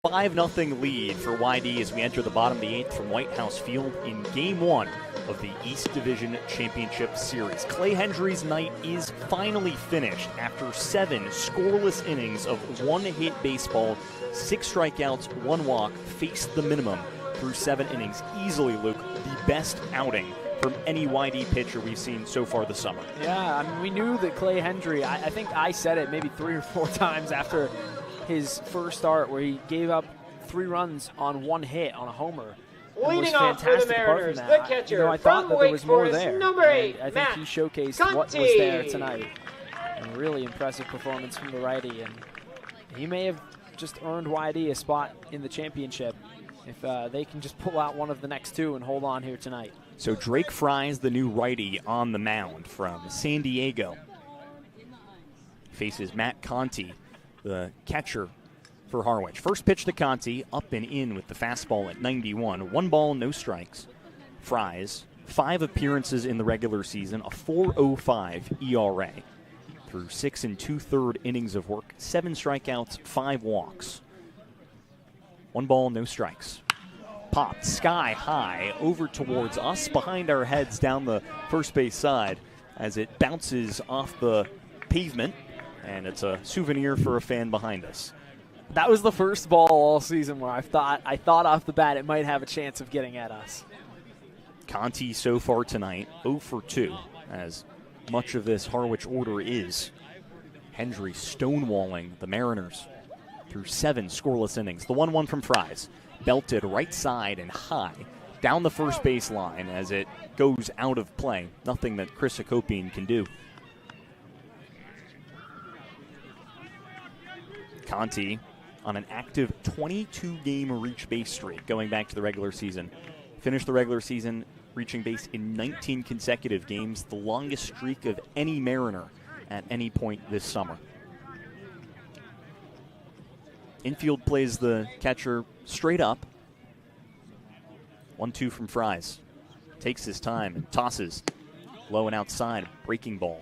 5-0 lead for YD as we enter the bottom of the 8th from White House Field in Game 1 of the East Division Championship Series. Clay Hendry's night is finally finished after 7 scoreless innings of one-hit baseball, 6 strikeouts, 1 walk, faced the minimum through 7 innings. Easily, Luke, the best outing from any YD pitcher we've seen so far this summer. Yeah, I mean, we knew that Clay Hendry, I think I said it maybe 3 or 4 times after his first start where he gave up 3 runs on 1 hit on a homer. Leading off for the Mariners, the catcher I thought that there was more Forest, there. number 8, I think Matt he showcased Conti. what was there tonight. A really impressive performance from the righty, and he may have just earned YD a spot in the championship if they can just pull out one of the next 2 and hold on here tonight. So Drake Fry's the new righty on the mound from San Diego. Faces Matt Conti, the catcher for Harwich. First pitch to Conti, up and in with the fastball at 91. 1 ball, no strikes. Fries, 5 appearances in the regular season, a 4.05 ERA. Through 6 2/3 innings of work, 7 strikeouts, 5 walks. 1 ball, no strikes. Popped sky high over towards us, behind our heads down the first base side as it bounces off the pavement, and it's a souvenir for a fan behind us. That was the first ball all season where I thought off the bat it might have a chance of getting at us. Conti so far tonight, 0 for 2, as much of this Harwich order is. Hendry stonewalling the Mariners through 7 scoreless innings. The 1-1 from Fries, belted right side and high down the first base line as it goes out of play. Nothing that Chris Hakopian can do. Conti on an active 22-game reach base streak going back to the regular season. Finished the regular season reaching base in 19 consecutive games, the longest streak of any Mariner at any point this summer. Infield plays the catcher straight up. 1-2 from Fries. Takes his time and tosses low and outside. Breaking ball.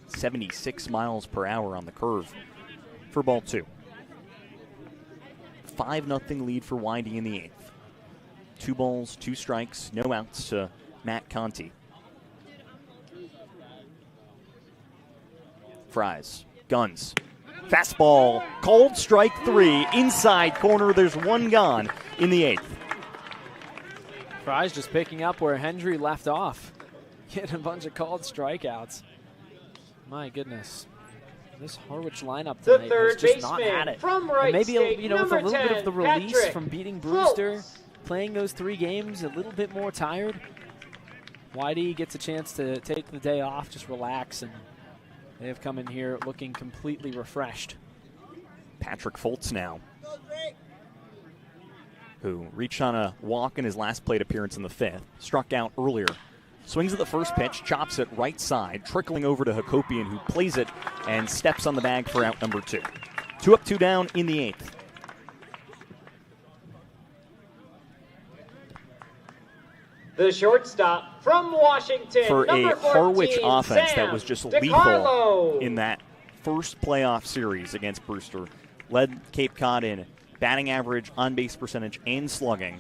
76 miles per hour on the curve for ball 2. 5-0 lead for YD in the 8th. 2 balls, 2 strikes, no outs to Matt Conti. Fries, guns. Fastball, called strike 3, inside corner. There's 1 gone in the 8th. Fries just picking up where Hendry left off. Getting a bunch of called strikeouts. My goodness. This Harwich lineup tonight has just not had it. From right, and maybe skate, with a little 10, bit of the release Patrick from beating Brewster, Fultz. playing those 3 games a little bit more tired. YD gets a chance to take the day off, just relax, and they have come in here looking completely refreshed. Patrick Fultz now, who reached on a walk in his last plate appearance in the 5th, struck out earlier. Swings at the first pitch, chops it right side, trickling over to Hakopian, who plays it and steps on the bag for out number 2. 2 up, 2 down in the 8th. The shortstop from Washington, For number a Harwich 14, offense Sam that was just DiCarlo. lethal in that first playoff series against Brewster. Led Cape Cod in batting average, on-base percentage, and slugging.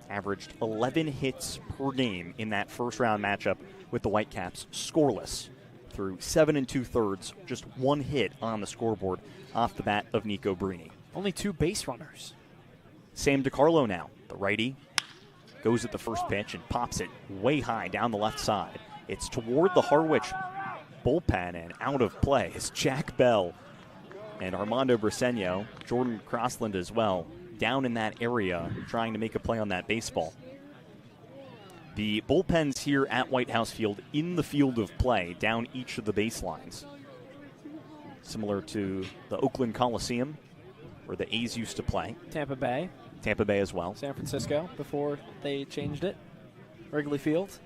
Averaged 11 hits per game in that first-round matchup with the Whitecaps, scoreless through 7 2/3, just 1 hit on the scoreboard off the bat of Nico Brini. Only 2 base runners. Sam DiCarlo now, the righty, goes at the first pitch and pops it way high down the left side. It's toward the Harwich bullpen and out of play. It's Jack Bell and Armando Briseño, Jordan Crossland as well, down in that area trying to make a play on that baseball. The bullpens here at White House Field in the field of play down each of the baselines. Similar to the Oakland Coliseum where the A's used to play. Tampa Bay as well. San Francisco before they changed it. Wrigley Field.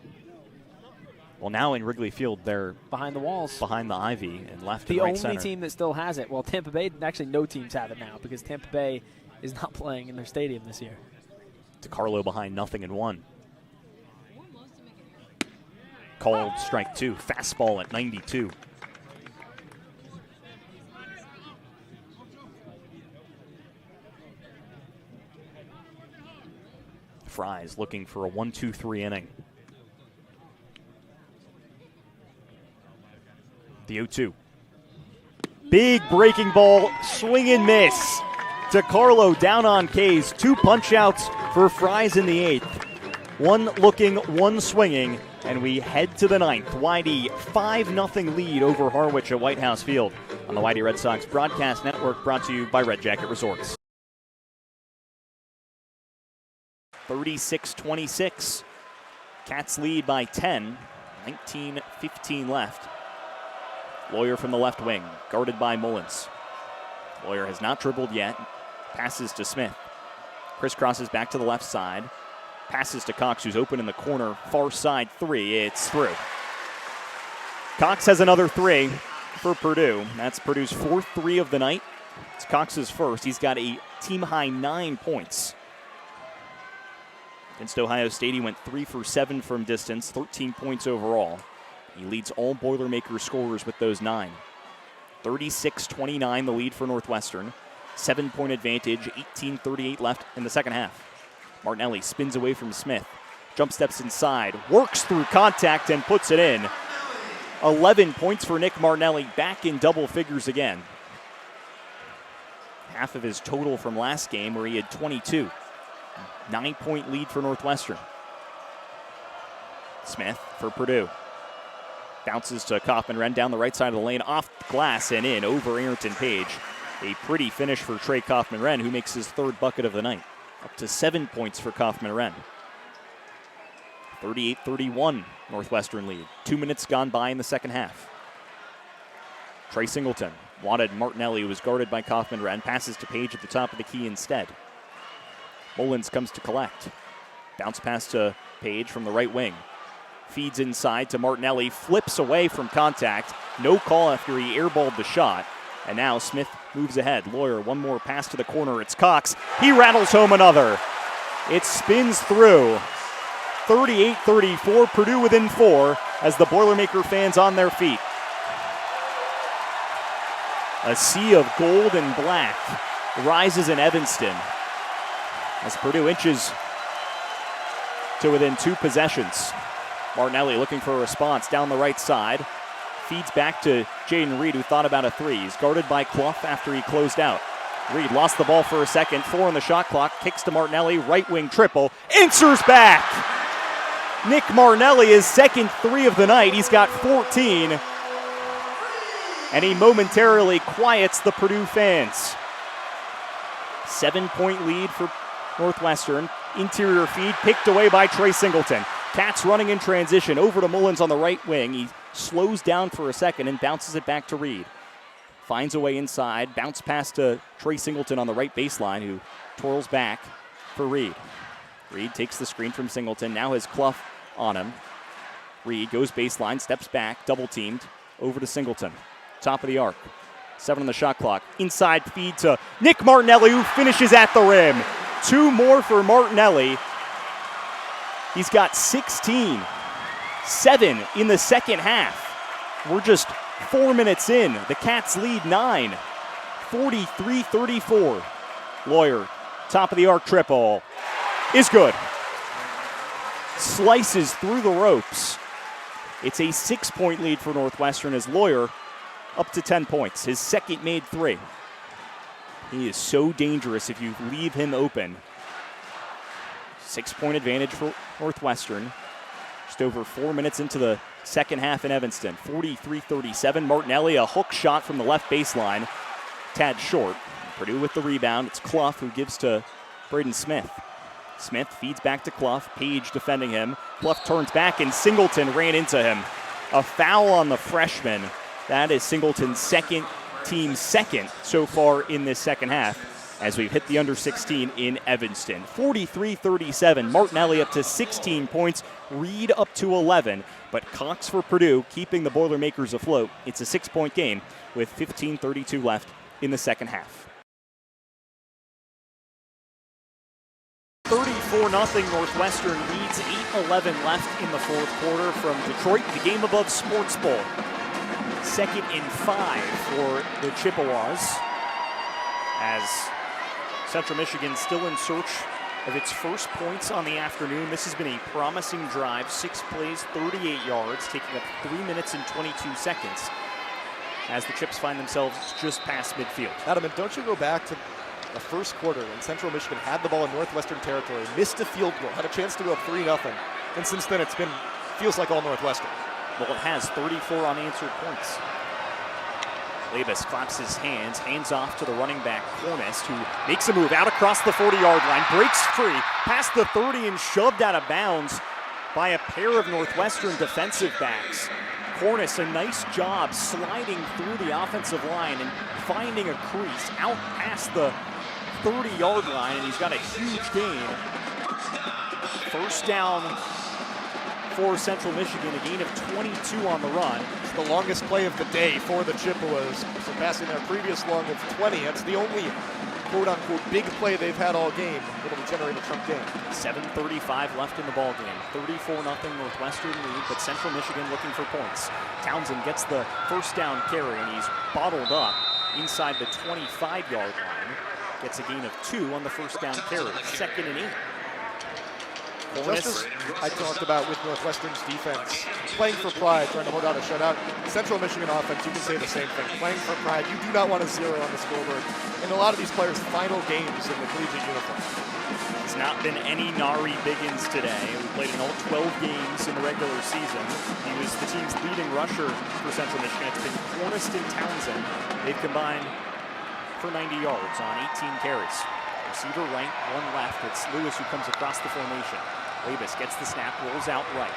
Well, now in Wrigley Field, they're behind the walls, behind the ivy and left and right center. The only team that still has it. Well, Tampa Bay, actually no teams have it now because Tampa Bay is not playing in their stadium this year. DiCarlo behind 0-1. Called strike 2. Fastball at 92. Fries looking for a 1-2-3 inning. The 0-2. Big breaking ball, swing and miss. DeCarlo down on K's. 2 punch outs for Fries in the 8th. 1 looking, 1 swinging, and we head to the 9th. Whitey 5-0 lead over Harwich at White House Field on the Whitey Red Sox Broadcast Network, brought to you by Red Jacket Resorts. 36-26. Cats lead by 10. 19-15 left. Lawyer from the left wing, guarded by Mullins. Lawyer has not dribbled yet. Passes to Smith. Crisscrosses back to the left side. Passes to Cox, who's open in the corner. Far side 3. It's through. Cox has another 3 for Purdue. That's Purdue's 4th 3 of the night. It's Cox's first. He's got a team-high 9 points. Against Ohio State, he went 3 for 7 from distance, 13 points overall. He leads all Boilermaker scorers with those 9. 36-29, the lead for Northwestern. 7-point advantage, 18:38 left in the second half. Martinelli spins away from Smith, jump steps inside, works through contact and puts it in. 11 points for Nick Martinelli, back in double figures again. Half of his total from last game where he had 22. 9-point lead for Northwestern. Smith for Purdue. Bounces to Kaufman-Renn down the right side of the lane, off the glass and in over Arrington Page. A pretty finish for Trey Kaufman-Renn, who makes his 3rd bucket of the night. Up to 7 points for Kaufman-Renn. 38-31 Northwestern lead. 2 minutes gone by in the second half. Trey Singleton wanted Martinelli, who was guarded by Kaufman-Renn. Passes to Page at the top of the key instead. Mullins comes to collect. Bounce pass to Page from the right wing. Feeds inside to Martinelli. Flips away from contact. No call after he airballed the shot. And now Smith moves ahead. Lawyer, one more pass to the corner. It's Cox. He rattles home another. It spins through. 38-34, Purdue within 4 as the Boilermaker fans on their feet. A sea of gold and black rises in Evanston as Purdue inches to within 2 possessions. Martinelli looking for a response down the right side. Feeds back to Jaden Reed, who thought about a 3. He's guarded by Clough after he closed out. Reed lost the ball for a second. 4 on the shot clock. Kicks to Martinelli. Right wing triple. Answers back. Nick Martinelli, his second 3 of the night. He's got 14. And he momentarily quiets the Purdue fans. 7-point lead for Northwestern. Interior feed picked away by Trey Singleton. Cats running in transition over to Mullins on the right wing. He slows down for a second and bounces it back to Reed. Finds a way inside. Bounce pass to Trey Singleton on the right baseline, who twirls back for Reed. Reed takes the screen from Singleton. Now has Clough on him. Reed goes baseline, steps back, double teamed over to Singleton. Top of the arc. 7 on the shot clock. Inside feed to Nick Martinelli, who finishes at the rim. 2 more for Martinelli. He's got 16. 7 in the second half. We're just 4 minutes in. The Cats lead 9. 43-34. Lawyer, top of the arc triple. Is good. Slices through the ropes. It's a 6-point lead for Northwestern as Lawyer up to 10 points. His second made 3. He is so dangerous if you leave him open. 6-point advantage for Northwestern. Just over 4 minutes into the second half in Evanston. 43-37. Martinelli, a hook shot from the left baseline. Tad short. Purdue with the rebound. It's Clough who gives to Braden Smith. Smith feeds back to Clough. Page defending him. Clough turns back and Singleton ran into him. A foul on the freshman. That is Singleton's team's second so far in this second half as we've hit the under 16 in Evanston. 43-37. Martinelli up to 16 points. Reed up to 11. But Cox for Purdue keeping the Boilermakers afloat. It's a 6-point game with 15:32 left in the second half. 34-0 Northwestern leads 8:11 left in the fourth quarter from Detroit, the Game Above Sports Bowl. 2nd and 5 for the Chippewas as Central Michigan still in search of its first points on the afternoon. This has been a promising drive. 6 plays, 38 yards, taking up 3 minutes and 22 seconds as the Chips find themselves just past midfield. Adam, and don't you go back to the first quarter when Central Michigan had the ball in Northwestern territory, missed a field goal, had a chance to go up 3-0, and since then feels like all Northwestern. Well, it has 34 unanswered points. Labus claps his hands off to the running back, Cornice, who makes a move out across the 40-yard line, breaks free, past the 30 and shoved out of bounds by a pair of Northwestern defensive backs. Cornice, a nice job sliding through the offensive line and finding a crease out past the 30-yard line, and he's got a huge gain. First down for Central Michigan, a gain of 22 on the run. It's the longest play of the day for the Chippewas, surpassing their previous long of 20. That's the only quote-unquote big play they've had all game that'll generate a Trump game. 7:35 left in the ball game. 34-0 Northwestern lead, but Central Michigan looking for points. Townsend gets the first down carry, and he's bottled up inside the 25-yard line. Gets a gain of 2 on the first down carry. 2nd and 8. Just as I talked about with Northwestern's defense, playing for pride, trying to hold out a shutout. Central Michigan offense, you can say the same thing. Playing for pride, you do not want a 0 on the scoreboard. And a lot of these players' final games in the collegiate uniform. There's not been any Nari Biggins today. We played in all 12 games in the regular season. He was the team's leading rusher for Central Michigan. It's been Cornice and Townsend. They've combined for 90 yards on 18 carries. Receiver right, one left. It's Lewis who comes across the formation. Labus gets the snap, rolls out right.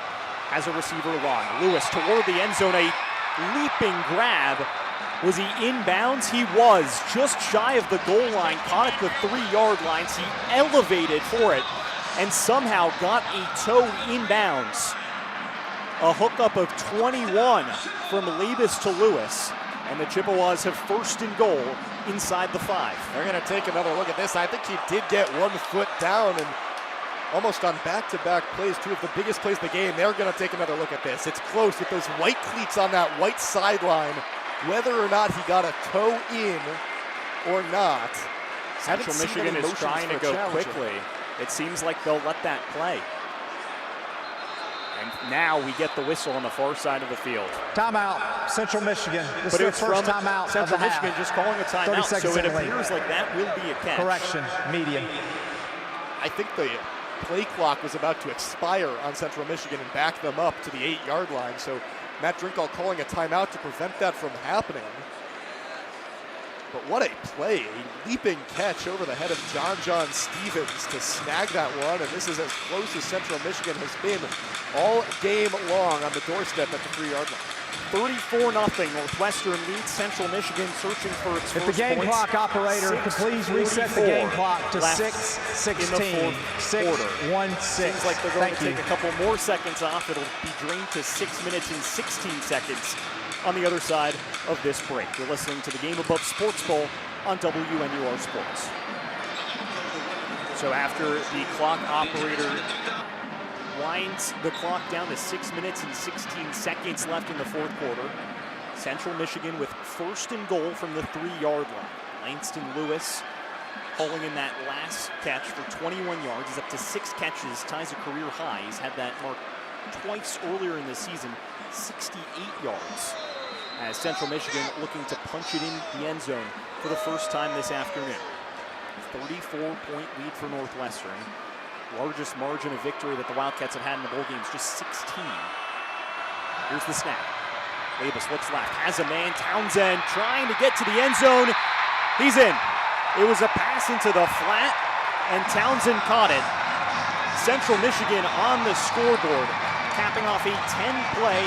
Has a receiver long. Lewis toward the end zone, a leaping grab. Was he inbounds? He was, just shy of the goal line, caught at the 3-yard lines. He elevated for it and somehow got a toe inbounds. A hookup of 21 from Labus to Lewis. And the Chippewas have first and goal inside the 5. They're going to take another look at this. I think he did get 1 foot down, and almost on back-to-back plays, 2 of the biggest plays of the game. They're going to take another look at this. It's close with those white cleats on that white sideline. Whether or not he got a toe in or not. Central Michigan is trying to go quickly. It seems like they'll let that play. And now we get the whistle on the far side of the field. Timeout, Central Michigan. This but is it's their first from timeout Central of the Michigan half. just calling a timeout, so it appears like that will be a catch. Correction, median. I think the play clock was about to expire on Central Michigan and back them up to the 8-yard line, so Matt Drinkall calling a timeout to prevent that from happening. But what a play, a leaping catch over the head of John Stevens to snag that one, and this is as close as Central Michigan has been all game long on the doorstep at the 3-yard line. 34-0, Northwestern leads Central Michigan, searching for its if first the game points. clock operator could please reset the game clock to 6:16. 6:16. Seems like they're going to take a couple more seconds off. It'll be drained to 6 minutes and 16 seconds on the other side of this break. You're listening to the Game Above Sports Bowl on WNUR Sports. So after the clock operator winds the clock down to 6 minutes and 16 seconds left in the fourth quarter, Central Michigan with first and goal from the 3-yard line. Langston Lewis hauling in that last catch for 21 yards. He's up to 6 catches, ties a career high. He's had that mark twice earlier in the season, 68 yards. As Central Michigan looking to punch it in the end zone for the first time this afternoon. 34-point lead for Northwestern. Largest margin of victory that the Wildcats have had in the bowl games, just 16. Here's the snap. Labus looks left, has a man, Townsend trying to get to the end zone. He's in. It was a pass into the flat, and Townsend caught it. Central Michigan on the scoreboard, capping off a 10-play,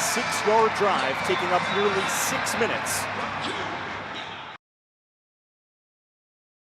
86-yard drive, taking up nearly 6 minutes.